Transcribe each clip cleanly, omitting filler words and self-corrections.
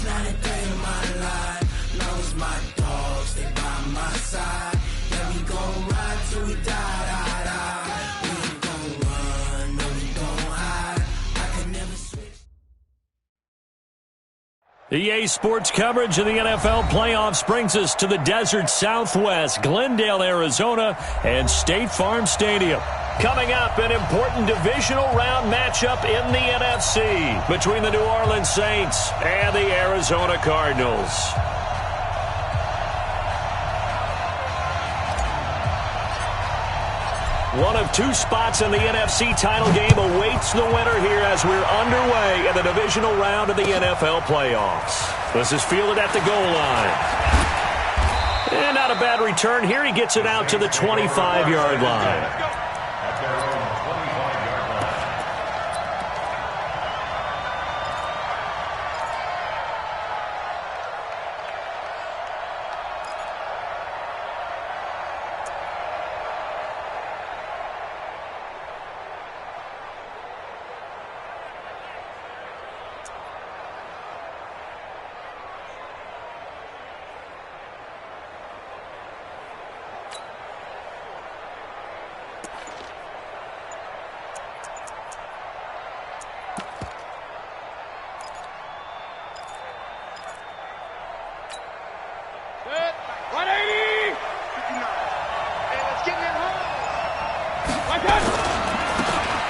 It's not a day in my life. Long as my dogs stay by my side. Yeah, we gon' ride till we die. We ain't gon' run, no, we gon' hide. I can never switch. EA Sports coverage of the NFL playoffs brings us to the desert Southwest, Glendale, Arizona, and State Farm Stadium. Coming up, an important divisional round matchup in the NFC between the New Orleans Saints and the Arizona Cardinals. One of two spots in the NFC title game awaits the winner here as we're underway in the divisional round of the NFL playoffs. This is fielded at the goal line. And not a bad return here. He gets it out to the 25-yard line.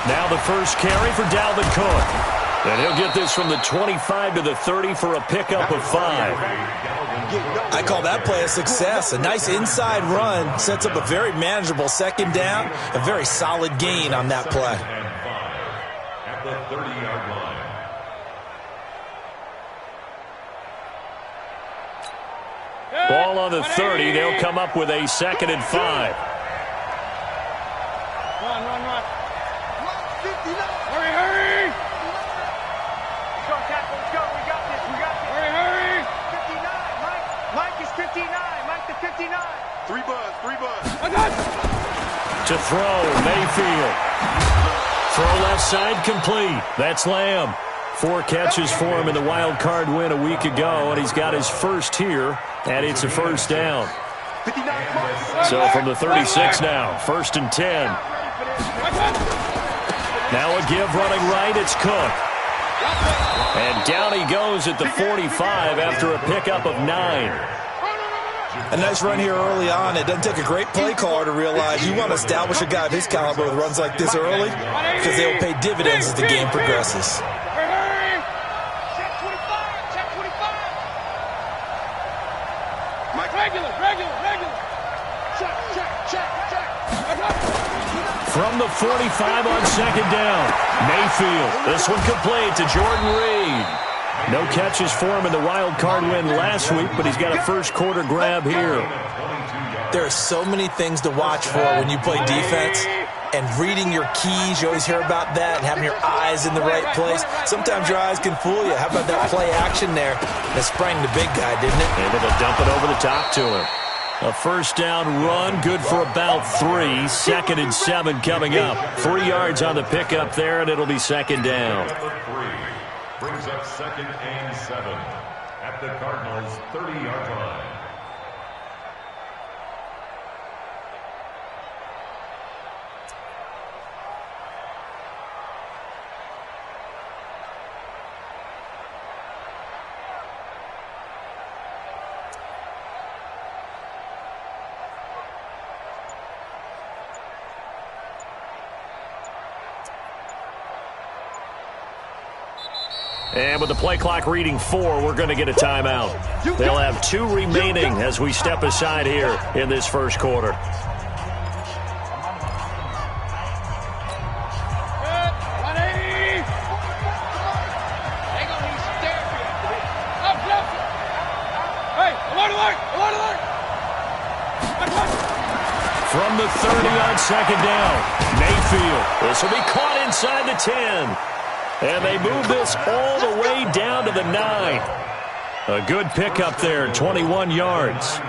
Now the first carry for Dalvin Cook. And he'll get this from the 25 to the 30 for a pickup of 5. I call that play a success. A nice inside run sets up a very manageable second down. A very solid gain on that play. At the 30-yard line. Ball on the 30. They'll come up with a 2nd and 5. Run. Hurry. Let's go, tackle. Let's go. We got this. Hurry. 59. Mike is 59. Mike the 59. 3 buzz. To throw, Mayfield. Throw left side complete. That's Lamb. 4 catches for him in the wild card win a week ago, and he's got his first here, and it's a first down. So from the 36 now, 1st and 10. Now a give running right, it's Cook. And down he goes at the 45 after a pickup of 9. A nice run here early on. It doesn't take a great play caller to realize you want to establish a guy of his caliber with runs like this early because they will pay dividends as the game progresses. From the 45 on 2nd down, Mayfield. This one complete to Jordan Reed. No catches for him in the wild card win last week, but he's got a first quarter grab here. There are so many things to watch for when you play defense. And reading your keys, you always hear about that, and having your eyes in the right place. Sometimes your eyes can fool you. How about that play action there? That sprang the big guy, didn't it? Able to dump it over the top to him. A first down run, good for about 3. 2nd and 7 coming up. 3 yards on the pickup there, and it'll be 2nd down. Brings up 2nd and 7 at the Cardinals' 30-yard line. And with the play clock reading 4, we're going to get a timeout. They'll have 2 remaining as we step aside here in this first quarter. From the 30 on 2nd down, Mayfield. This will be caught inside the 10. And they move this all the way down to the 9. A good pickup there, 21 yards.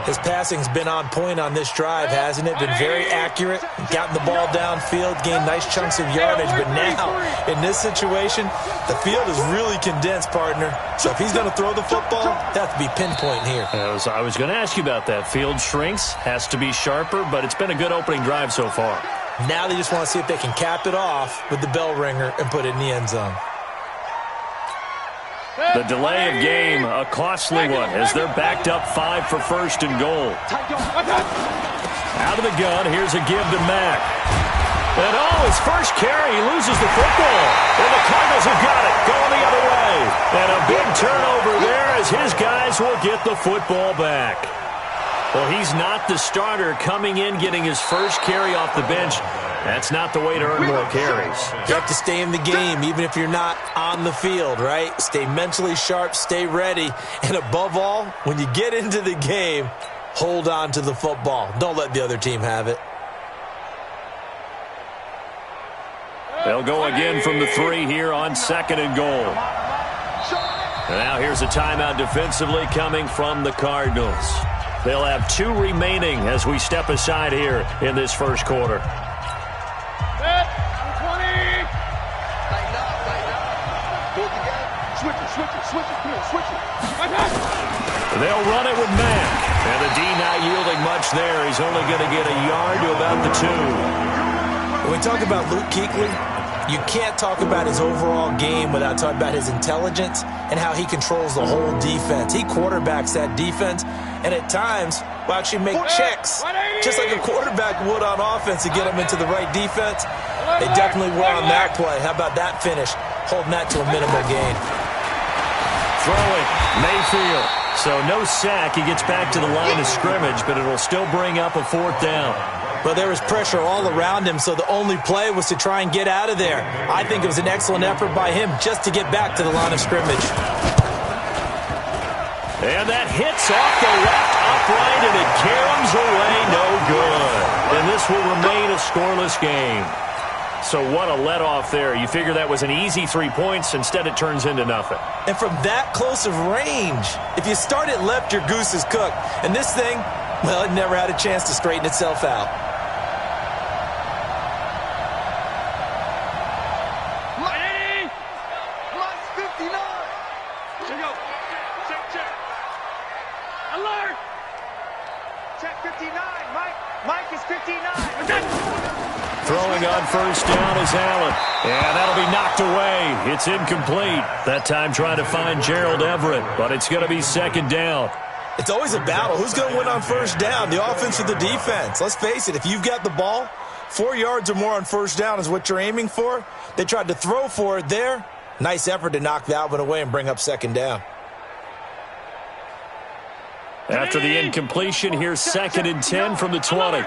His passing's been on point on this drive, hasn't it? Been very accurate, gotten the ball downfield, gained nice chunks of yardage. But now, in this situation, the field is really condensed, partner. So if he's going to throw the football, that has to be pinpoint here. I was going to ask you about that. Field shrinks, has to be sharper, but it's been a good opening drive so far. Now they just want to see if they can cap it off with the bell ringer and put it in the end zone. The delay of game, a costly one, as they're backed up 5 for first and goal. Out of the gun, here's a give to Mack. And his first carry, he loses the football. And the Cardinals have got it, going the other way. And a big turnover there as his guys will get the football back. Well, he's not the starter coming in, getting his first carry off the bench. That's not the way to earn more carries. You have to stay in the game, even if you're not on the field, right? Stay mentally sharp, stay ready, and above all, when you get into the game, hold on to the football. Don't let the other team have it. They'll go again from the 3 here on 2nd and goal. And now here's a timeout defensively coming from the Cardinals. They'll have 2 remaining as we step aside here in this first quarter. They'll run it with Mack. And the D not yielding much there. He's only going to get a yard to about the 2. When we talk about Luke Kuechly, you can't talk about his overall game without talking about his intelligence and how he controls the whole defense. He quarterbacks that defense, and at times will actually make checks, just like a quarterback would on offense to get him into the right defense. They definitely were on that play. How about that finish? Holding that to a minimal gain. Throwing, Mayfield. So no sack. He gets back to the line of scrimmage, but it'll still bring up a 4th down. But there was pressure all around him, so the only play was to try and get out of there. I think it was an excellent effort by him just to get back to the line of scrimmage. And that hits off the left upright, and it caroms away no good. And this will remain a scoreless game. So what a let-off there. You figure that was an easy 3 points. Instead, it turns into nothing. And from that close of range, if you start it left, your goose is cooked. And this thing, well, it never had a chance to straighten itself out. Throwing on first down is Allen. And that'll be knocked away. It's incomplete. That time trying to find Gerald Everett, but it's going to be 2nd down. It's always a battle. Who's going to win on first down, the offense or the defense? Let's face it, if you've got the ball, 4 yards or more on first down is what you're aiming for. They tried to throw for it there. Nice effort to knock that one away and bring up 2nd down. After the incompletion, here's 2nd and 10 from the 20.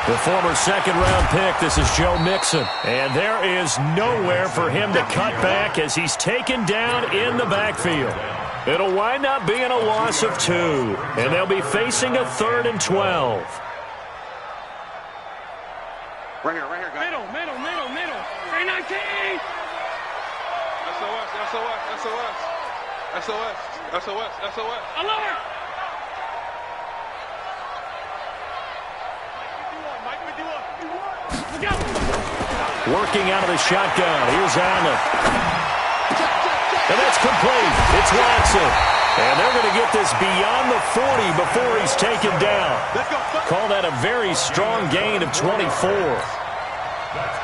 The former 2nd-round pick, this is Joe Mixon. And there is nowhere for him to cut back as he's taken down in the backfield. It'll wind up being a loss of 2. And they'll be facing a 3rd and 12. Right here, guys. Middle. 319! SOS. Alert! Working out of the shotgun. Here's Allen. And that's complete. It's Watson. And they're going to get this beyond the 40 before he's taken down. Call that a very strong gain of 24.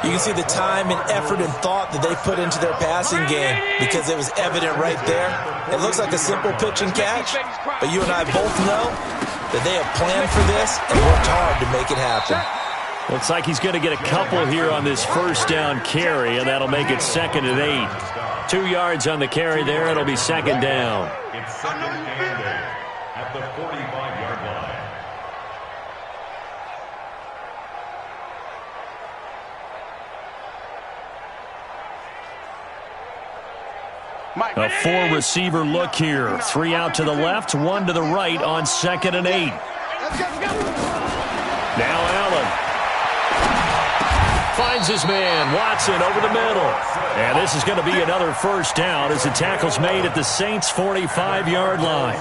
You can see the time and effort and thought that they put into their passing game because it was evident right there. It looks like a simple pitch and catch, but you and I both know that they have planned for this and worked hard to make it happen. Looks like he's going to get a couple here on this first down carry, and that'll make it 2nd and 8. 2 yards on the carry there. It'll be 2nd down. It's 2nd and 8 at the 45-yard line. A 4-receiver look here. 3 out to the left, 1 to the right on 2nd and 8. Now Allen. finds his man, Watson, over the middle. And this is going to be another first down as the tackle's made at the Saints' 45-yard line.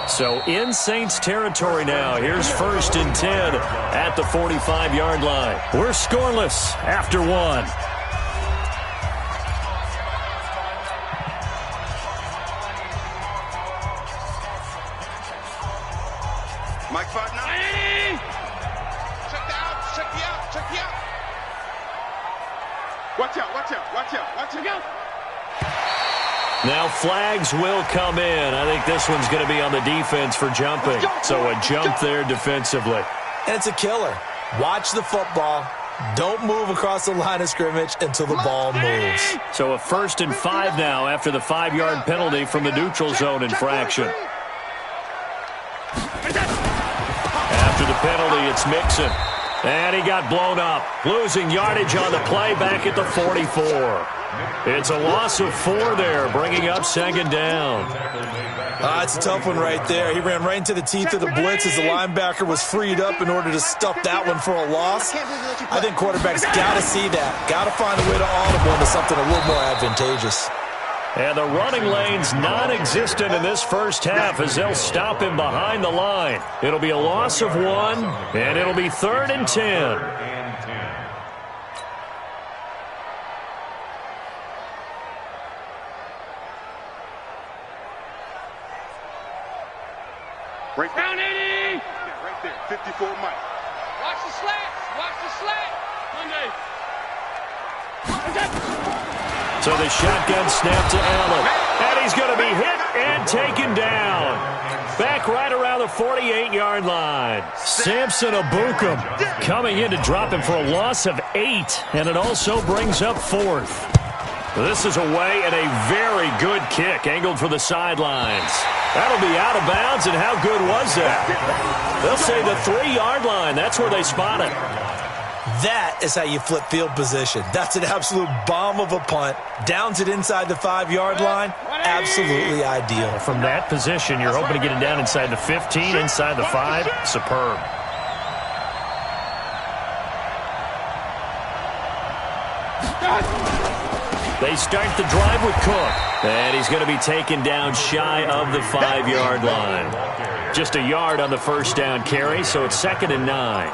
So in Saints territory now. Here's 1st and 10 at the 45-yard line. We're scoreless after one. Mike 5-9. Check the out. Watch out. Now flags will come in. I think this one's going to be on the defense for jumping. So a jump there defensively. And it's a killer. Watch the football. Don't move across the line of scrimmage until the ball moves. So a 1st and 5 now after the 5-yard penalty from the neutral zone infraction. After the penalty, it's Mixon. And he got blown up. Losing yardage on the play back at the 44. It's a loss of 4 there, bringing up 2nd down. It's a tough one right there. He ran right into the teeth of the blitz as the linebacker was freed up in order to stuff that one for a loss. I think quarterbacks got to see that. Got to find a way to audible into something a little more advantageous. And the running lane's non-existent in this first half as they'll stop him behind the line. It'll be a loss of 1, and it'll be 3rd and 10. Right down 80. Yeah, right there. 54 Mike. Watch the slant. Monday. So the shotgun snap to Allen. And he's going to be hit and taken down. Back right around the 48-yard line. Samson Ebukam coming in to drop him for a loss of 8. And it also brings up 4th. This is away and a very good kick angled for the sidelines. That'll be out of bounds, and how good was that? They'll say the 3-yard line. That's where they spot it. That is how you flip field position. That's an absolute bomb of a punt. Downs it inside the 5-yard line. Absolutely ideal. From that position, you're hoping to get it down inside the 15, inside the 5. Superb. They start the drive with Cook. And he's going to be taken down shy of the 5-yard line. Just a yard on the first down carry, so it's 2nd and 9.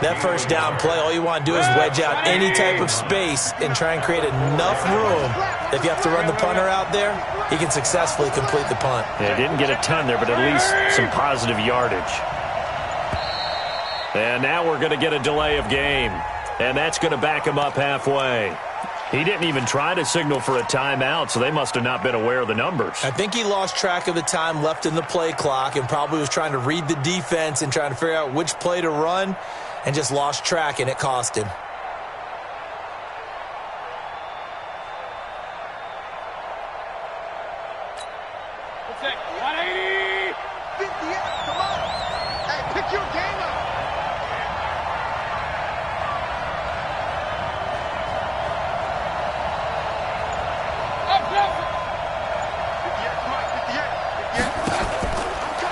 That first down play, all you want to do is wedge out any type of space and try and create enough room. If you have to run the punter out there, he can successfully complete the punt. Yeah, didn't get a ton there, but at least some positive yardage. And now we're going to get a delay of game. And that's going to back him up halfway. He didn't even try to signal for a timeout, so they must have not been aware of the numbers. I think he lost track of the time left in the play clock and probably was trying to read the defense and trying to figure out which play to run and just lost track, and it cost him. What's that? 180! 58, come on! Hey, pick your game up!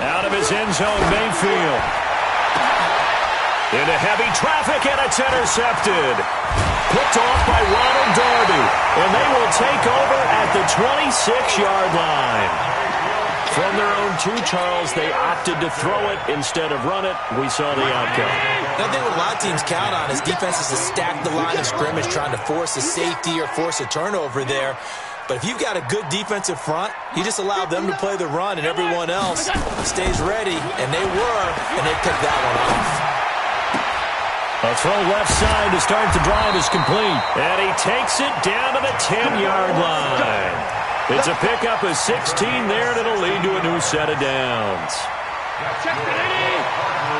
Out of his end zone, Mayfield. Into heavy traffic, and it's intercepted. Picked off by Ronald Darby, and they will take over at the 26-yard line. From their own 2, Charles, they opted to throw it instead of run it. We saw the outcome. I think what a lot of teams count on is defenses to stack the line of scrimmage, trying to force a safety or force a turnover there. But if you've got a good defensive front, you just allow them to play the run, and everyone else stays ready, and they were, and they picked that one off. A throw left side to start the drive is complete. And he takes it down to the 10-yard line. It's a pickup of 16 there, and it'll lead to a new set of downs. Check the 80!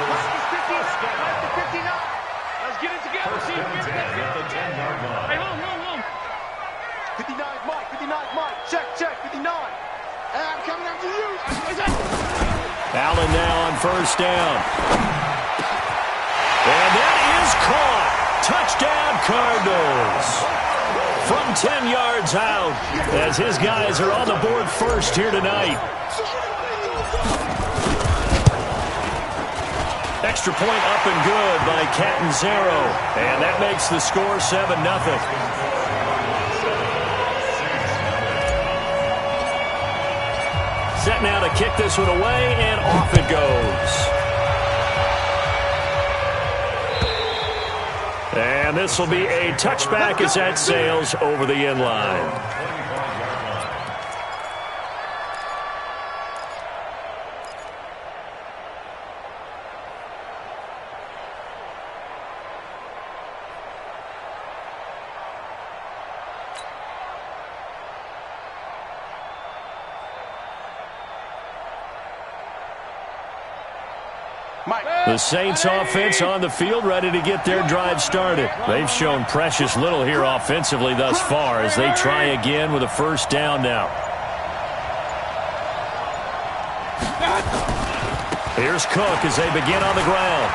Mike is 59. Let's get it together. See if we can get the 10-yard line. Hey, home. 59 Mike. Check, 59. And I'm coming after you. Allen now on first down. And that is caught. Touchdown, Cardinals. From 10 yards out, as his guys are on the board first here tonight. extra point up and good by Catanzaro. And that makes the score 7-0. Set now to kick this one away, and off it goes. And this will be a touchback as that sails over the end line. The Saints offense on the field, ready to get their drive started. They've shown precious little here offensively thus far as they try again with a first down now. Here's Cook as they begin on the ground.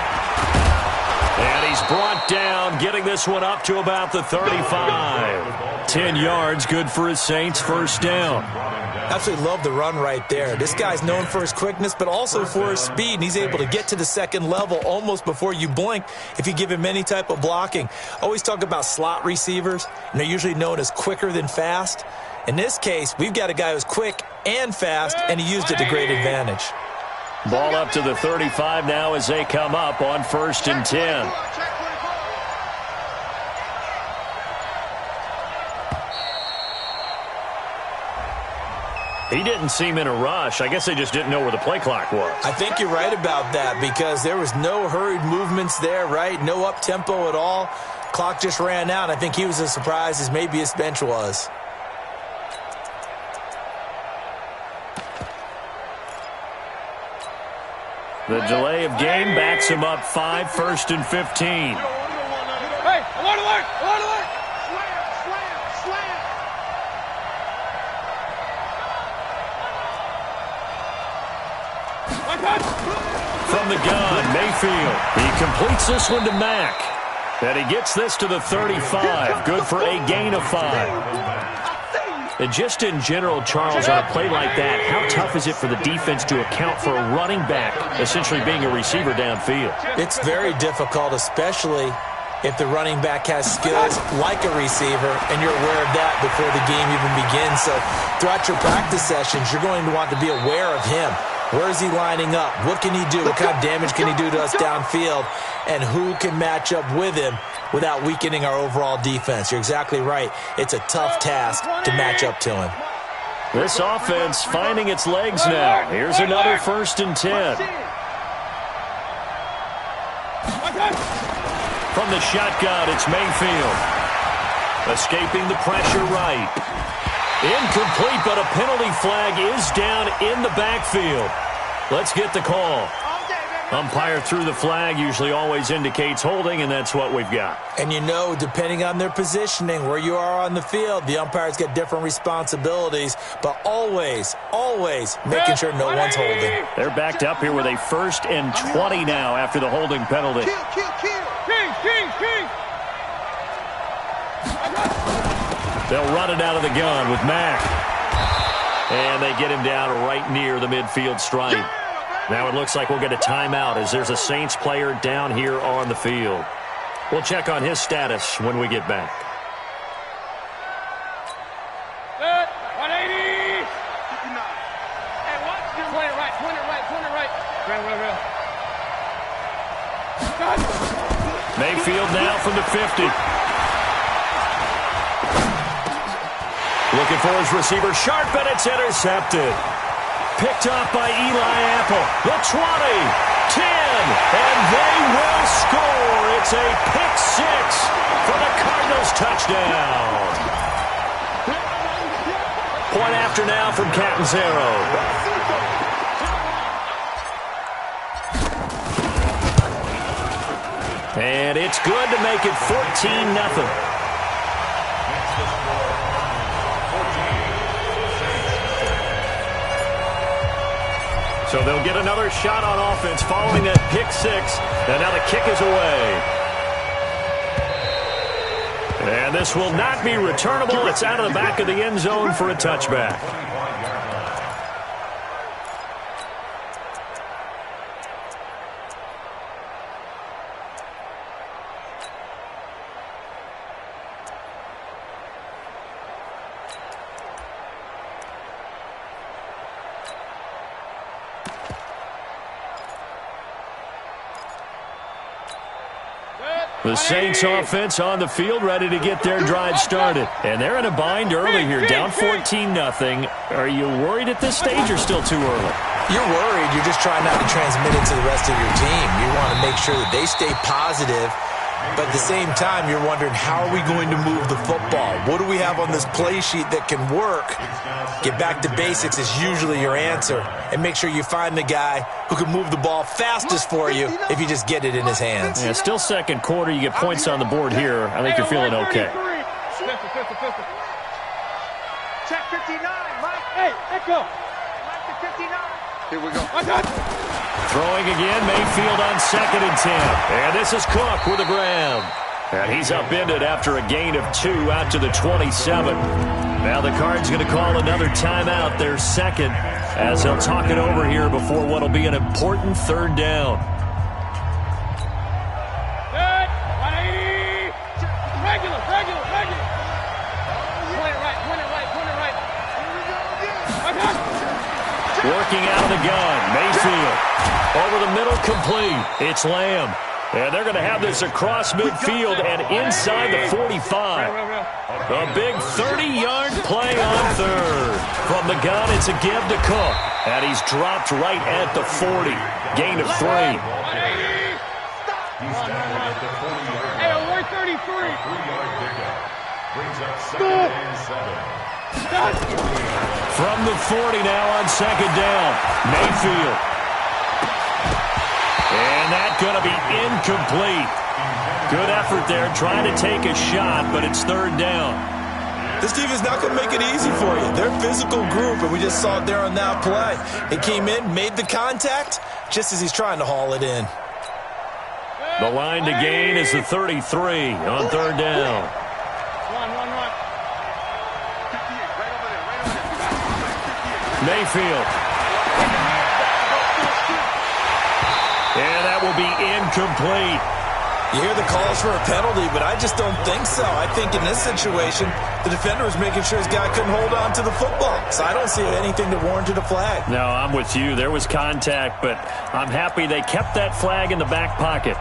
And he's brought down, getting this one up to about the 35. 10 yards, good for his Saints first down. Absolutely love the run right there. This guy's known for his quickness, but also for his speed. And he's able to get to the second level almost before you blink if you give him any type of blocking. Always talk about slot receivers, and they're usually known as quicker than fast. In this case, we've got a guy who's quick and fast, and he used it to great advantage. Ball up to the 35 now as they come up on 1st and 10. He didn't seem in a rush. I guess they just didn't know where the play clock was. I think you're right about that because there was no hurried movements there, right? No up-tempo at all. Clock just ran out. I think he was as surprised as maybe his bench was. The delay of game backs him up 5, 1st and 15. Hey, alert, alert, alert, alert! Slam, slam, slam! From the gun, Mayfield. He completes this one to Mack. And he gets this to the 35. Good for a gain of 5. And just in general, Charles, on a play like that, how tough is it for the defense to account for a running back essentially being a receiver downfield? It's very difficult, especially if the running back has skills like a receiver, and you're aware of that before the game even begins. So throughout your practice sessions, you're going to want to be aware of him. Where is he lining up? What can he do? What kind of damage can he do to us downfield? And who can match up with him without weakening our overall defense? You're exactly right. It's a tough task to match up to him. This offense finding its legs now. Here's another 1st and 10. From the shotgun, it's Mayfield. Escaping the pressure right. Incomplete, but a penalty flag is down in the backfield. Let's get the call. Umpire threw the flag, usually always indicates holding, and that's what we've got. And you know, depending on their positioning, where you are on the field, the umpires get different responsibilities, but always, always making sure no one's holding. They're backed up here with a 1st and 20 now after the holding penalty. They'll run it out of the gun with Mack. And they get him down right near the midfield stripe. Now it looks like we'll get a timeout as there's a Saints player down here on the field. We'll check on his status when we get back. 180! 59. Hey, what? Point it right, point it right, point it right. Real. Mayfield now from the 50. Looking for his receiver, sharp, and it's intercepted. Picked up by Eli Apple. The 20, 10, and they will score. It's a pick 6 for the Cardinals touchdown. Point after now from Catanzaro. And it's good to make it 14-0. So they'll get another shot on offense following that pick 6. And now the kick is away. And this will not be returnable. It's out of the back of the end zone for a touchback. The Saints offense on the field, ready to get their drive started. And they're in a bind early here, down 14-0. Are you worried at this stage or still too early? You're worried. You're just trying not to transmit it to the rest of your team. You want to make sure that they stay positive. But at the same time, you're wondering, how are we going to move the football? What do we have on this play sheet that can work? Get back to basics is usually your answer. And make sure you find the guy who can move the ball fastest for you if you just get it in his hands. Yeah, still second quarter. You get points on the board here. I think you're feeling okay. Check 59, Mike. Hey, let go. Mike to 59. Here we go. Throwing again, Mayfield on 2nd and 10. And this is Cook with a grab. And he's upended after a gain of 2 out to the 27. Now the Cards going to call another timeout, their second, as they'll talk it over here before what will be an important 3rd down. Good. 180. Regular. Point it right. Working out of the gun, Mayfield. Over the middle, complete. It's Lamb. And they're going to have this across midfield and inside the 45. A big 30-yard play on 3rd. From the gun, it's a give to Cook. And he's dropped right at the 40. Gain of 3. Hey, we're 33. 3-yard pickup. Brings up 2nd and 7. From the 40 now on 2nd down. Mayfield. And that's going to be incomplete. Good effort there, trying to take a shot, but it's 3rd down. This team is not going to make it easy for you. They're a physical group, and we just saw it there on that play. He came in, made the contact, just as he's trying to haul it in. The line to gain is the 33 on 3rd down. Run. Mayfield. And that will be incomplete. You hear the calls for a penalty, but I just don't think so. I think in this situation, the defender was making sure his guy couldn't hold on to the football. So I don't see anything that warranted a flag. No, I'm with you. There was contact, but I'm happy they kept that flag in the back pocket.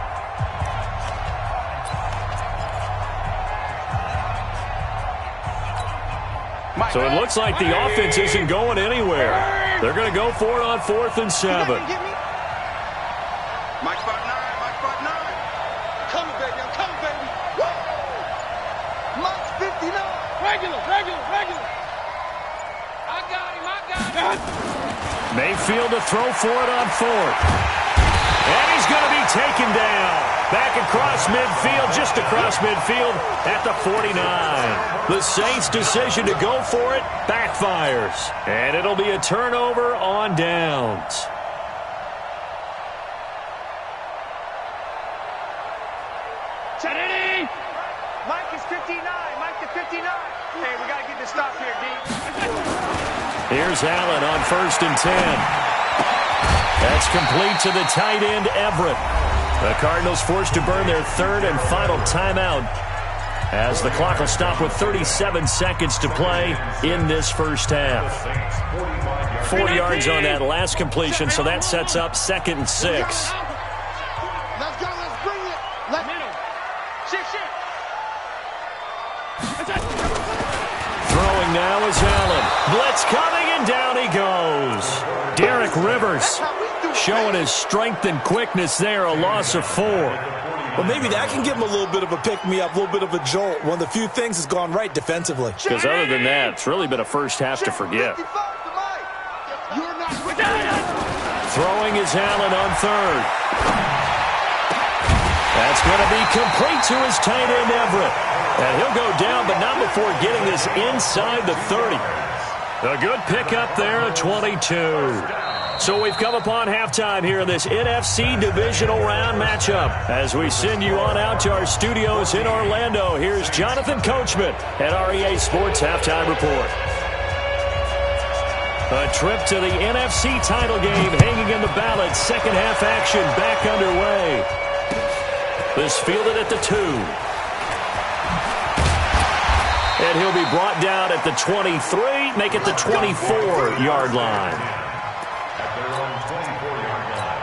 So it looks like the offense isn't going anywhere. They're going to go for it on 4th and 7. Mike spot 9. Coming, baby. I'm coming, baby. Woo! Mike's 59. Regular. I got him. Mayfield to throw for it on 4th. And he's going to be taken down. Back across midfield, just across midfield at the 49. The Saints' decision to go for it backfires. And it'll be a turnover on downs. Mike is 59. Mike to 59. Hey, we got to get this stop here, D. Here's Allen on 1st and 10. That's complete to the tight end, Everett. The Cardinals forced to burn their 3rd and final timeout as the clock will stop with 37 seconds to play in this first half. 4 yards on that last completion, so that sets up 2nd and 6. Let's go. Let's bring it. Shit. Throwing now is Allen. Blitz coming, and down he goes. Derek Rivers showing his strength and quickness there, a loss of 4. Well, maybe that can give him a little bit of a pick-me-up, a little bit of a jolt. One of the few things has gone right defensively. Because other than that, it's really been a first half to forget. Throwing is Allen on 3rd. That's going to be complete to his tight end, Everett. And he'll go down, but not before getting this inside the 30. A good pickup there at 22. So we've come upon halftime here in this NFC Divisional Round matchup. As we send you on out to our studios in Orlando, here's Jonathan Coachman at REA Sports Halftime Report. A trip to the NFC title game hanging in the balance. Second half action back underway. This fielded at the 2. And he'll be brought down at the 23, make it the 24-yard line. At their own 24-yard line.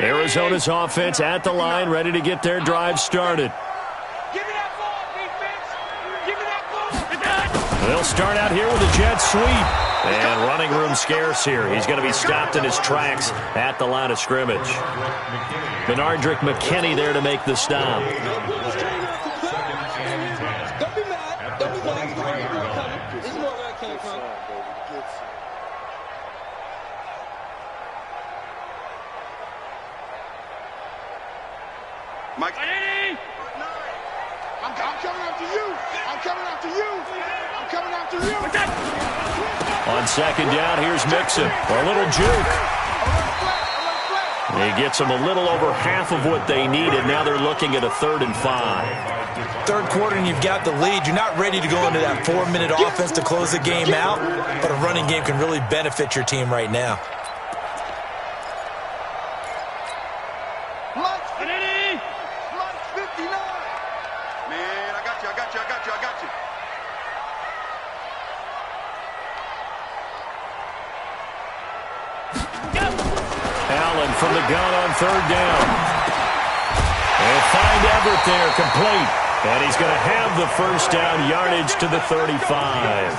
Arizona's offense at the line, ready to get their drive started. Give me that ball, defense. Give me that ball. They'll start out here with a jet sweep. And running room scarce here. He's going to be stopped in his tracks at the line of scrimmage. Benardrick McKinney there to make the stop. Don't be mad. Don't be mad. This is where that came from. Mike. I'm coming after you. I'm coming after you. I'm coming after you. On second down, here's Mixon. A little juke. He gets them a little over half of what they needed. Now they're looking at a 3rd and 5. Third quarter and you've got the lead. You're not ready to go into that 4-minute offense to close the game out, but a running game can really benefit your team right now. From the gun on 3rd down. And find Everett there, complete. And he's going to have the first down, yardage to the 35.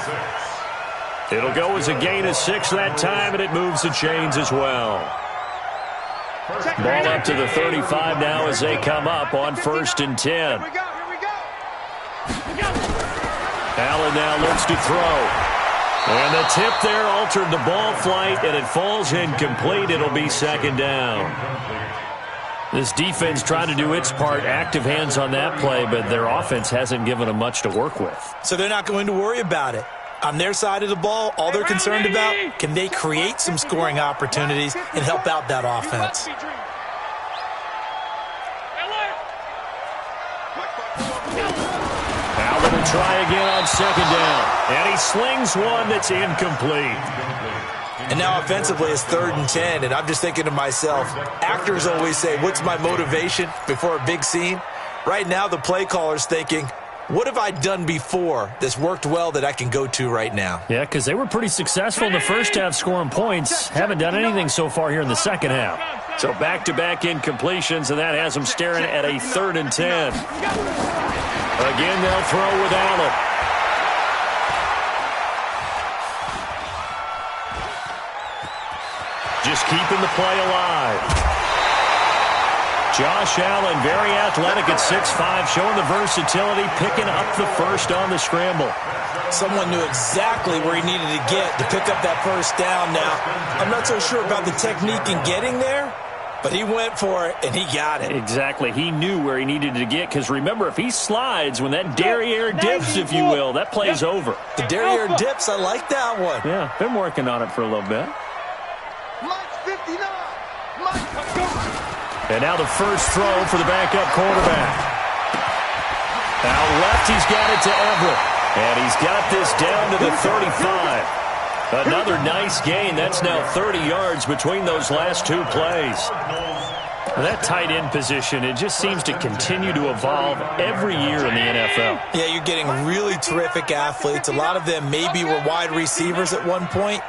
It'll go as a gain of 6 that time, and it moves the chains as well. Ball up to the 35 now as they come up on 1st and 10. Allen now looks to throw. And the tip there altered the ball flight, and it falls incomplete. It'll be 2nd down. This defense trying to do its part, active hands on that play, but their offense hasn't given them much to work with. So they're not going to worry about it. On their side of the ball, all they're concerned about, can they create some scoring opportunities and help out that offense? Allen will try again on 2nd down. And he slings one that's incomplete. And now offensively it's 3rd and 10, and I'm just thinking to myself, actors always say, what's my motivation before a big scene? Right now the play caller's thinking, what have I done before that's worked well that I can go to right now? Yeah, because they were pretty successful in the first half scoring points. Haven't done anything so far here in the second half. So back-to-back incompletions, and that has them staring at a 3rd and 10. Again, they'll throw with Allen. Just keeping the play alive. Josh Allen, very athletic at 6'5", showing the versatility, picking up the first on the scramble. Someone knew exactly where he needed to get to pick up that first down. Now, I'm not so sure about the technique in getting there, but he went for it, and he got it. Exactly. He knew where he needed to get, because remember, if he slides, when that derriere dips, if you will, that play's over. The derriere dips, I like that one. Yeah, been working on it for a little bit. And now the first throw for the backup quarterback. Out left, he's got it to Everett. And he's got this down to the 35. Another nice gain. That's now 30 yards between those last 2 plays. That tight end position, it just seems to continue to evolve every year in the NFL. Yeah, you're getting really terrific athletes. A lot of them maybe were wide receivers at one point.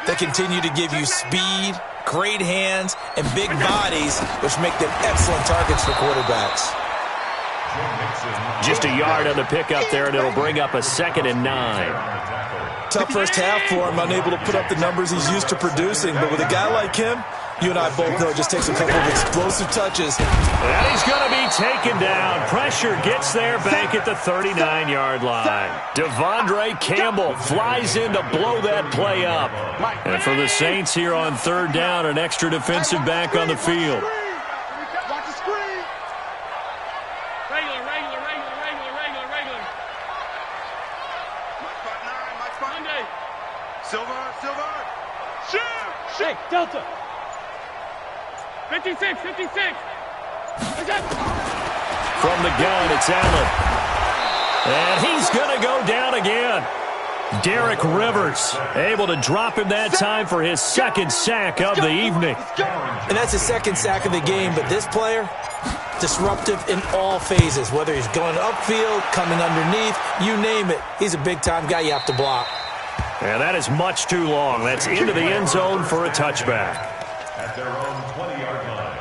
They continue to give you speed, great hands, and big bodies, which make them excellent targets for quarterbacks. Just a yard on the pickup there, and it'll bring up a 2nd and 9. Tough first half for him, unable to put up the numbers he's used to producing. But with a guy like him, you and I both know it just takes a couple of explosive touches. And he's going to be taken down. Pressure gets there back at the 39-yard line. Devondre Campbell flies in to blow that play up. And for the Saints here on 3rd down, an extra defensive back on the field. Hey, Delta. 56, 56. From the gun, it's Allen. And he's going to go down again. Derek Rivers able to drop him that time for his 2nd sack of the evening. And that's his 2nd sack of the game, but this player, disruptive in all phases, whether he's going upfield, coming underneath, you name it. He's a big-time guy you have to block. And that is much too long. That's into the end zone for a touchback. At their own 20-yard line.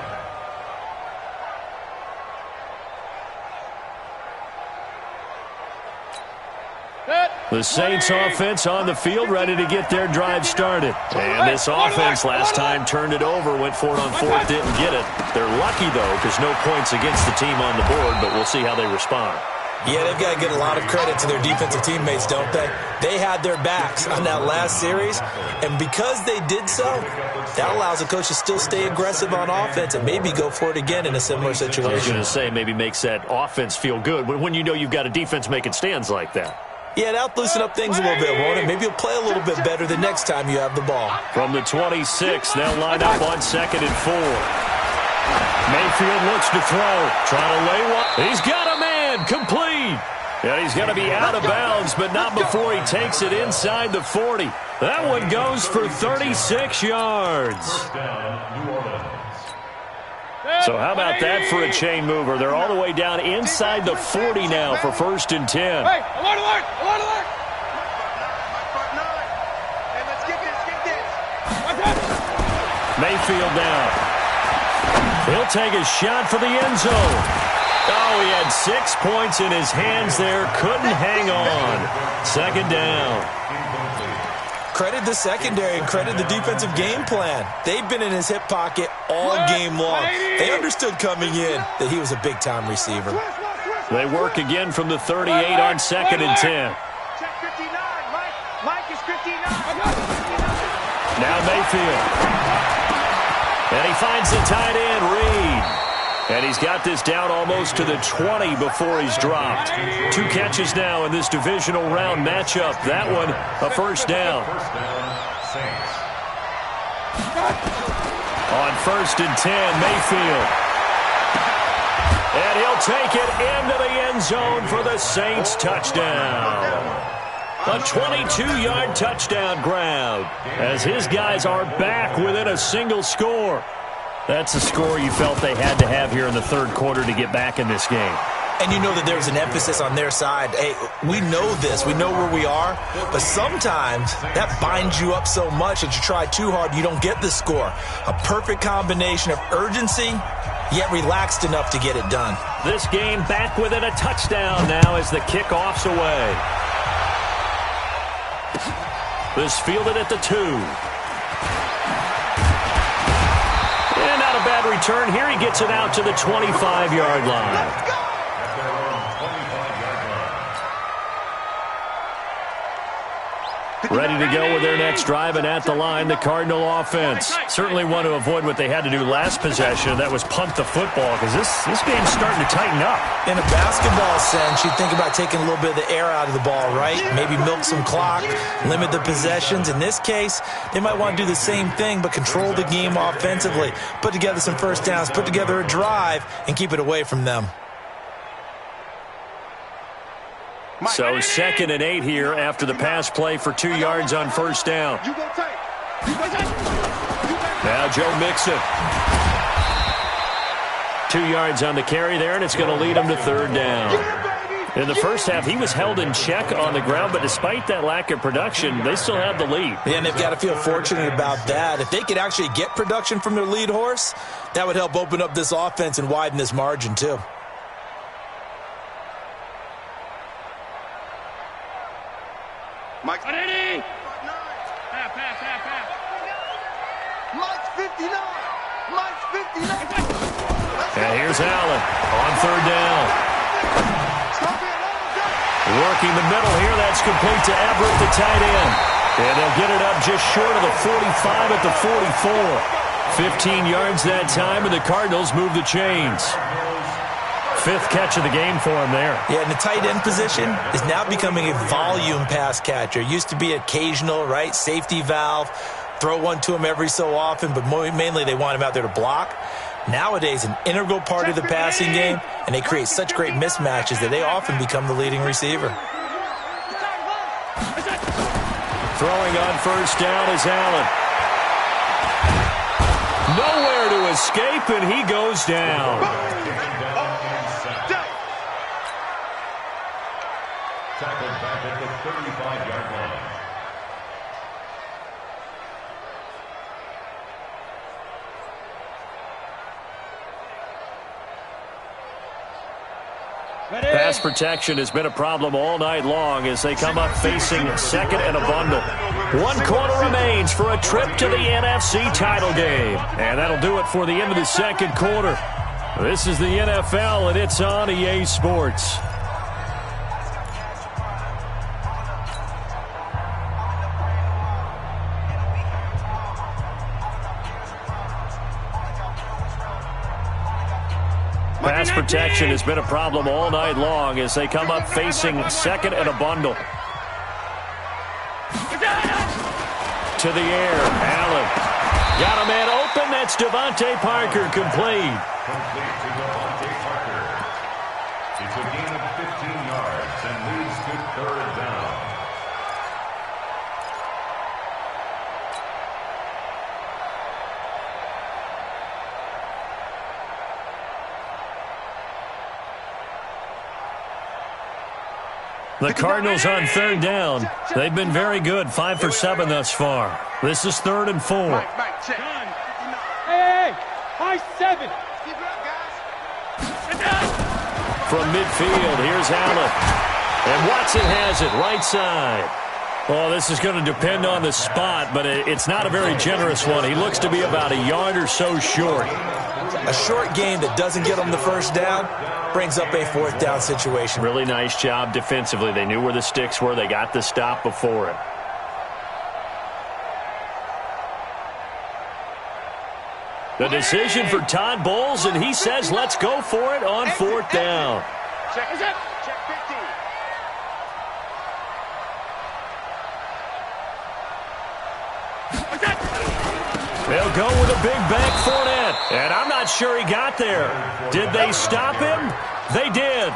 The Saints offense on the field, ready to get their drive started. And this offense last time turned it over, went for it on fourth, didn't get it. They're lucky, though, because no points against the team on the board, but we'll see how they respond. Yeah, they've got to get a lot of credit to their defensive teammates, don't they? They had their backs on that last series, and because they did so, that allows the coach to still stay aggressive on offense and maybe go for it again in a similar situation. I was going to say, maybe makes that offense feel good when you know you've got a defense making stands like that. Yeah, that'll loosen up things a little bit, won't it? Maybe you'll play a little bit better the next time you have the ball. From the 26, they'll line up on 2nd and 4. Mayfield looks to throw, trying to lay one. He's got a man, complete. And he's going to be out of bounds, but not before he takes it inside the 40. That one goes for 36 yards. So how about that for a chain mover? They're all the way down inside the 40 now for 1st and 10. Hey, alert, alert, alert, alert. Hey, let's get this. Mayfield down. He'll take a shot for the end zone. Oh, he had 6 points in his hands there. Couldn't hang on. 2nd down. Credit the secondary and credit the defensive game plan. They've been in his hip pocket all game long. They understood coming in that he was a big-time receiver. They work again from the 38 on 2nd and 10. Check 59, Mike is 59. Now Mayfield. And he finds the tight end, Reed. And he's got this down almost to the 20 before he's dropped. 2 catches now in this divisional round matchup. That one, a 1st down. On 1st and 10, Mayfield. And he'll take it into the end zone for the Saints touchdown. A 22-yard touchdown grab as his guys are back within a single score. That's a score you felt they had to have here in the 3rd quarter to get back in this game. And you know that there's an emphasis on their side. Hey, we know this. We know where we are. But sometimes that binds you up so much that you try too hard, you don't get the score. A perfect combination of urgency, yet relaxed enough to get it done. This game back within a touchdown now as the kickoff's away. This fielded at the 2. And not a bad return here. He gets it out to the 25-yard line. Ready to go with their next drive, and at the line, the Cardinal offense. Certainly want to avoid what they had to do last possession. That was punt the football, because this game's starting to tighten up. In a basketball sense, you think about taking a little bit of the air out of the ball, right? Maybe milk some clock, limit the possessions. In this case, they might want to do the same thing, but control the game offensively. Put together some first downs, put together a drive, and keep it away from them. So 2nd and 8 here after the pass play for 2 yards on 1st down. Now Joe Mixon. 2 yards on the carry there, and it's going to lead him to 3rd down. In the first half, he was held in check on the ground, but despite that lack of production, they still have the lead. Yeah, and they've got to feel fortunate about that. If they could actually get production from their lead horse, that would help open up this offense and widen this margin too. Mike's 59. Mike's 59. Mike's 59. And here's Allen on 3rd down. Working the middle here. That's complete to Everett, the tight end. And they'll get it up just short of the 45 at the 44. 15 yards that time, and the Cardinals move the chains. 5th catch of the game for him there. Yeah, and the tight end position is now becoming a volume pass catcher. Used to be occasional, right? Safety valve. Throw one to him every so often, but mainly they want him out there to block. Nowadays, an integral part of the passing game, and they create such great mismatches that they often become the leading receiver. Throwing on 1st down is Allen. Nowhere to escape, and he goes down. Tackled back at the 35-yard line. Pass protection has been a problem all night long as they come up facing second and a bundle. 1 quarter remains for a trip to the NFC title game. And that'll do it for the end of the second quarter. This is the NFL, and it's on EA Sports. Pass protection has been a problem all night long as they come up facing second and a bundle. To the air, Allen. Got a man open. That's Devontae Parker, complete. Complete to Devontae Parker. It's a gain of 15 yards and leads to third down. The Cardinals on third down. They've been very good, 5 for 7 thus far. This is 3rd and 4. Hey, high 7. From midfield, here's Allen. And Watson has it, right side. Well, this is going to depend on the spot, but it's not a very generous one. He looks to be about a yard or so short. A short game that doesn't get them the first down brings up a 4th down situation. Really nice job defensively. They knew where the sticks were. They got the stop before it. The decision for Todd Bowles, and he says let's go for it on 4th down. Check 50. They'll go with a big bank Fournette, and I'm not sure he got there. Did they stop him? They did.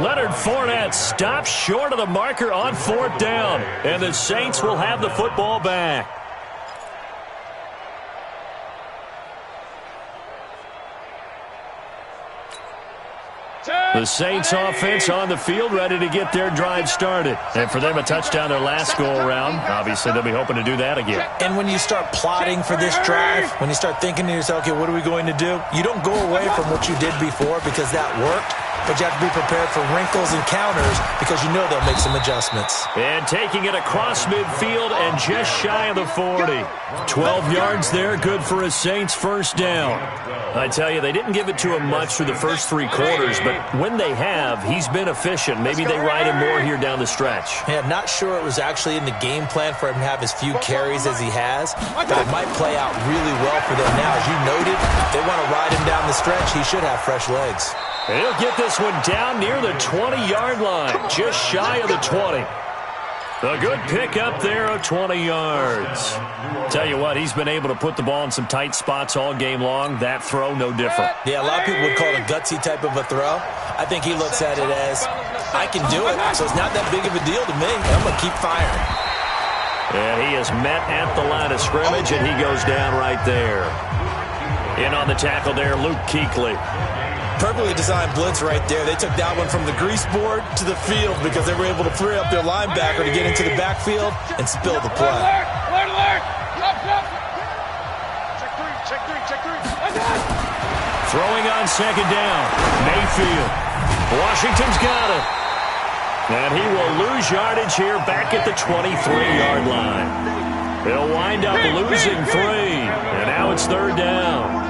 Leonard Fournette stopped short of the marker on 4th down, and the Saints will have the football back. The Saints offense on the field, ready to get their drive started. And for them, a touchdown their last go-around. Obviously, they'll be hoping to do that again. And when you start plotting for this drive, when you start thinking to yourself, okay, what are we going to do? You don't go away from what you did before because that worked, but you have to be prepared for wrinkles and counters because you know they'll make some adjustments. And taking it across midfield and just shy of the 40. 12 yards there, good for a Saints first down. I tell you, they didn't give it to him much through the first 3 quarters, but when they have, he's been efficient. Maybe they ride him more here down the stretch. Yeah, not sure it was actually in the game plan for him to have as few carries as he has, but it might play out really well for them now. As you noted, if they want to ride him down the stretch, he should have fresh legs. He'll get this one down near the 20-yard line, just shy of the 20. A good pickup there of 20 yards. Tell you what, he's been able to put the ball in some tight spots all game long. That throw, no different. Yeah, a lot of people would call it a gutsy type of a throw. I think he looks at it as, I can do it, so it's not that big of a deal to me. I'm going to keep firing. And he is met at the line of scrimmage, and he goes down right there. In on the tackle there, Luke Kuechly. Perfectly designed blitz right there. They took that one from the grease board to the field because they were able to free up their linebacker to get into the backfield and spill the play. Alert! Check three. Throwing on second down. Mayfield. Washington's got it. And he will lose yardage here back at the 23-yard line. They'll wind up losing 3. And now it's 3rd down.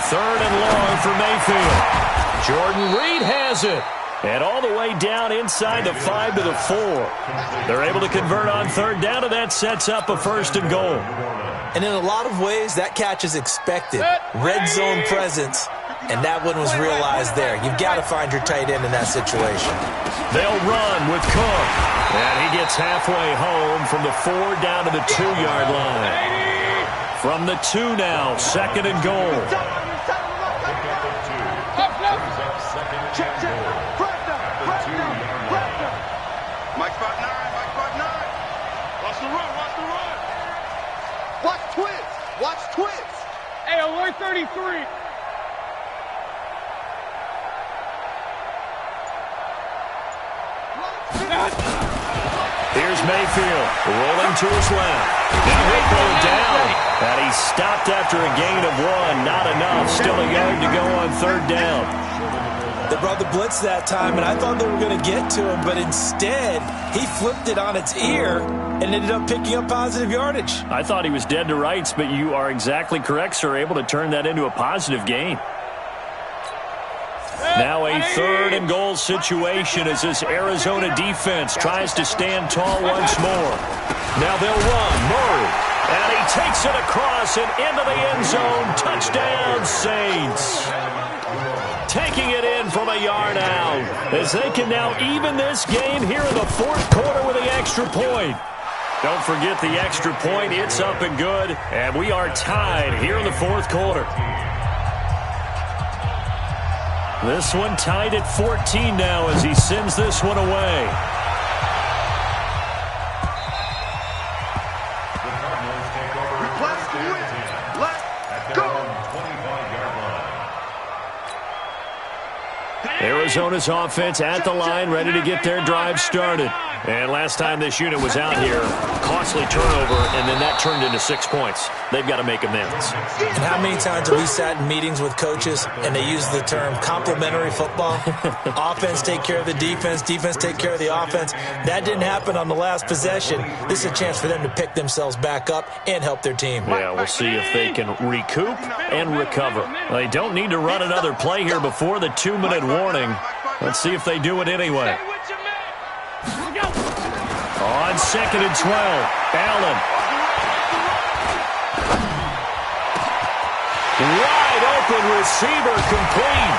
3rd and long for Mayfield. Jordan Reed has it. And all the way down inside the 5 to the 4. They're able to convert on 3rd down, and that sets up a 1st and goal. And in a lot of ways, that catch is expected. Red zone presence, and that one was realized there. You've got to find your tight end in that situation. They'll run with Cook. And he gets halfway home from the 4 down to the 2-yard line. From the 2 now, 2nd and goal. Mike spot 9. Watch the run. Watch twins. Hey, alert 33. Here's Mayfield rolling to his left. Now he'll go down. And he stopped after a gain of 1. Not enough. Still a yard to go on 3rd down. They brought the blitz that time, and I thought they were going to get to him, but instead, he flipped it on its ear and ended up picking up positive yardage. I thought he was dead to rights, but you are exactly correct, sir. Able to turn that into a positive gain. Now a 3rd and goal situation as this Arizona defense tries to stand tall once more. Now they'll run. Murray. And he takes it across and into the end zone. Touchdown, Saints. Taking it in from a yard out as they can now even this game here in the 4th quarter with the extra point. Don't forget the extra point. It's up and good. And we are tied here in the 4th quarter. This one tied at 14 now as he sends this one away. The Cardinals take over Let's first and win. 10 Let's at their go. own 25-yard line. Arizona's offense at the line, ready to get their drive started. And last time this unit was out here, costly turnover, and then that turned into 6 points. They've got to make amends. And how many times have we sat in meetings with coaches and they use the term complementary football? Offense take care of the defense, defense take care of the offense. That didn't happen on the last possession. This is a chance for them to pick themselves back up and help their team. Yeah, we'll see if they can recoup and recover. They don't need to run another play here before the 2-minute warning. Let's see if they do it anyway. On 2nd and 12, Allen. Wide open receiver complete.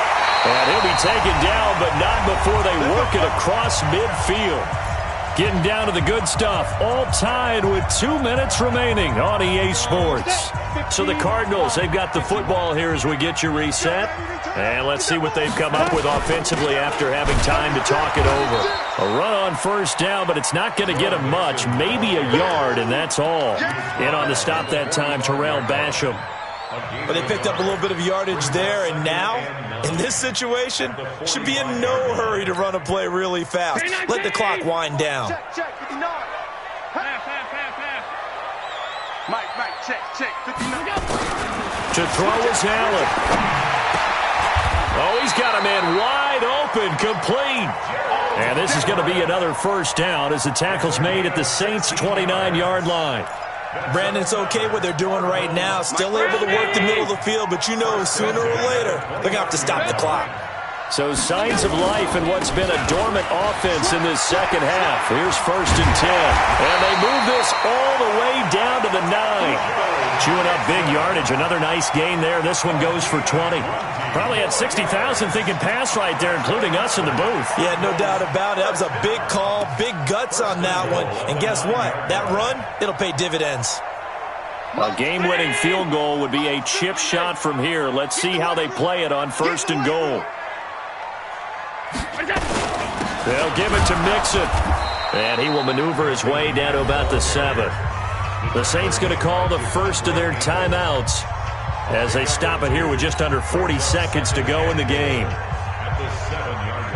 And he'll be taken down, but not before they work it across midfield. Getting down to the good stuff. All tied with 2 minutes remaining on EA Sports. So the Cardinals, they've got the football here as we get you reset. And let's see what they've come up with offensively after having time to talk it over. A run on 1st down, but it's not going to get them much. Maybe a yard, and that's all. In on the stop that time, Terrell Basham. But they picked up a little bit of yardage there, and now, in this situation, should be in no hurry to run a play really fast. Let the clock wind down. Check, 59. Mike, check, 59. To throw is Allen. Oh, he's got a man wide open, complete. And this is going to be another 1st down as the tackle's made at the Saints' 29-yard line. Brandon, it's okay what they're doing right now. Still able to work the middle of the field, but you know sooner or later they're going to have to stop the clock. So signs of life in what's been a dormant offense in this 2nd half. Here's 1st and 10. And they move this all the way down to the 9. Chewing up big yardage. Another nice gain there. This one goes for 20. Probably had 60,000 thinking pass right there, including us in the booth. Yeah, no doubt about it. That was a big call, big guts on that one. And guess what? That run, it'll pay dividends. A game-winning field goal would be a chip shot from here. Let's see how they play it on 1st and goal. They'll give it to Mixon. And he will maneuver his way down to about the 7. The Saints going to call the first of their timeouts as they stop it here with just under 40 seconds to go in the game. At the 7-yard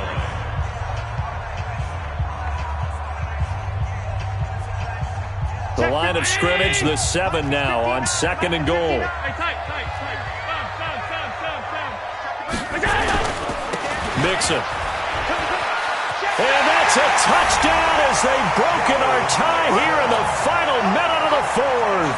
line. The line of scrimmage, the 7 now on 2nd and goal. Mixon. And that's a touchdown as they've broken our tie here in the final minute of the 4th.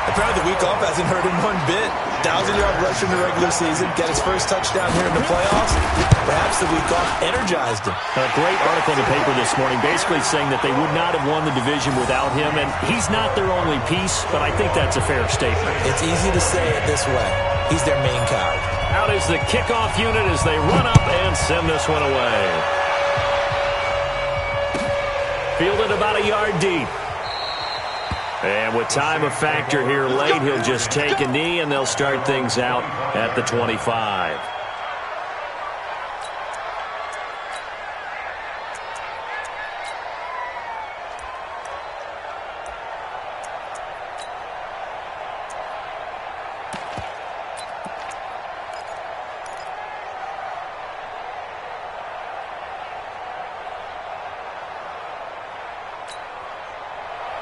Apparently the week off hasn't hurt him one bit. 1,000-yard rusher in the regular season, get his first touchdown here in the playoffs. Perhaps the week off energized him. A great article in the paper this morning basically saying that they would not have won the division without him, and he's not their only piece, but I think that's a fair statement. It's easy to say it this way. He's their main card. Out is the kickoff unit as they run up and send this one away. Fielded about a yard deep. And with time a factor here late, he'll just take a knee and they'll start things out at the 25.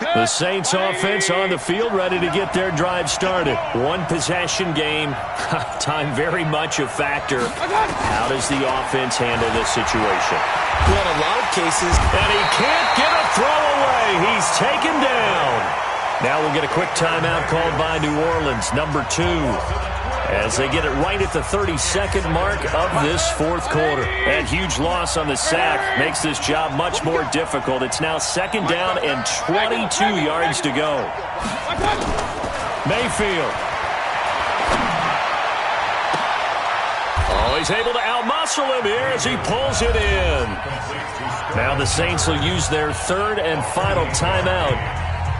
The Saints offense on the field, ready to get their drive started. One possession game. Time very much a factor. How does the offense handle this situation? Well, in a lot of cases. And he can't get a throw away. He's taken down. Now we'll get a quick timeout called by New Orleans, number 2. As they get it right at the 32nd mark of this fourth quarter. That huge loss on the sack makes this job much more difficult. It's now 2nd down and 22 yards to go. Mayfield. Oh, he's able to outmuscle him here as he pulls it in. Now the Saints will use their 3rd and final timeout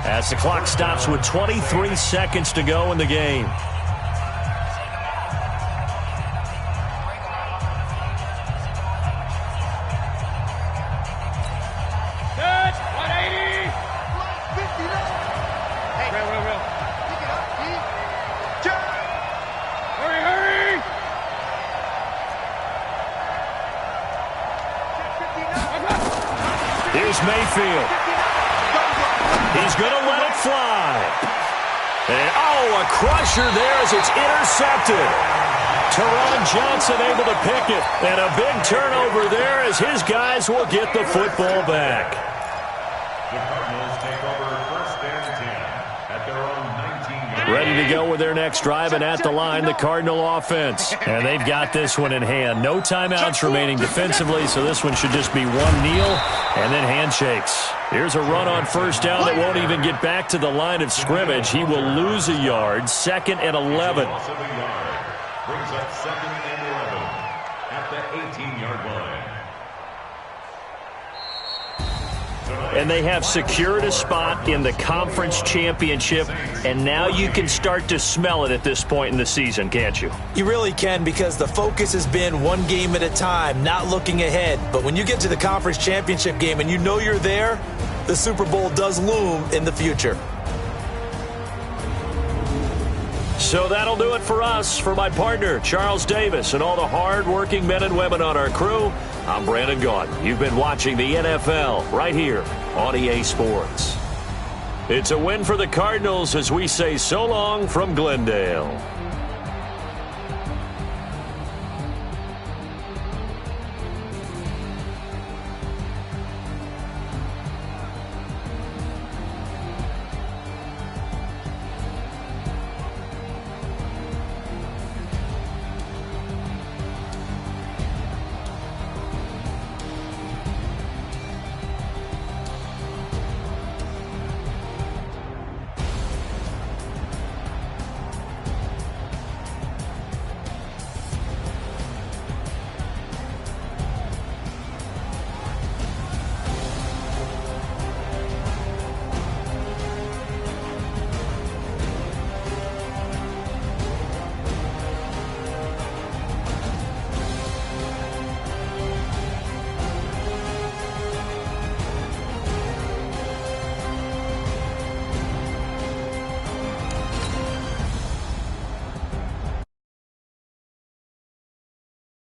as the clock stops with 23 seconds to go in the game. Mayfield. He's going to let it fly. And, oh, a crusher there as it's intercepted. Teron Johnson able to pick it. And a big turnover there as his guys will get the football back. The Cardinals take over 1st and 10 at their own 19. Ready to go with their next drive, and at the line, the Cardinal offense. And they've got this one in hand. No timeouts remaining defensively, so this one should just be one kneel and then handshakes. Here's a run on 1st down that won't even get back to the line of scrimmage. He will lose a yard. 2nd and 11. Loss of a yard brings up 2nd and 11 at the 18-yard line. And they have secured a spot in the conference championship, and now you can start to smell it at this point in the season, can't you? You really can, because the focus has been one game at a time, not looking ahead. But when you get to the conference championship game and you know you're there, the Super Bowl does loom in the future. So that'll do it for us. For my partner, Charles Davis, and all the hard-working men and women on our crew, I'm Brandon Gaudin. You've been watching the NFL right here on EA Sports. It's a win for the Cardinals as we say so long from Glendale.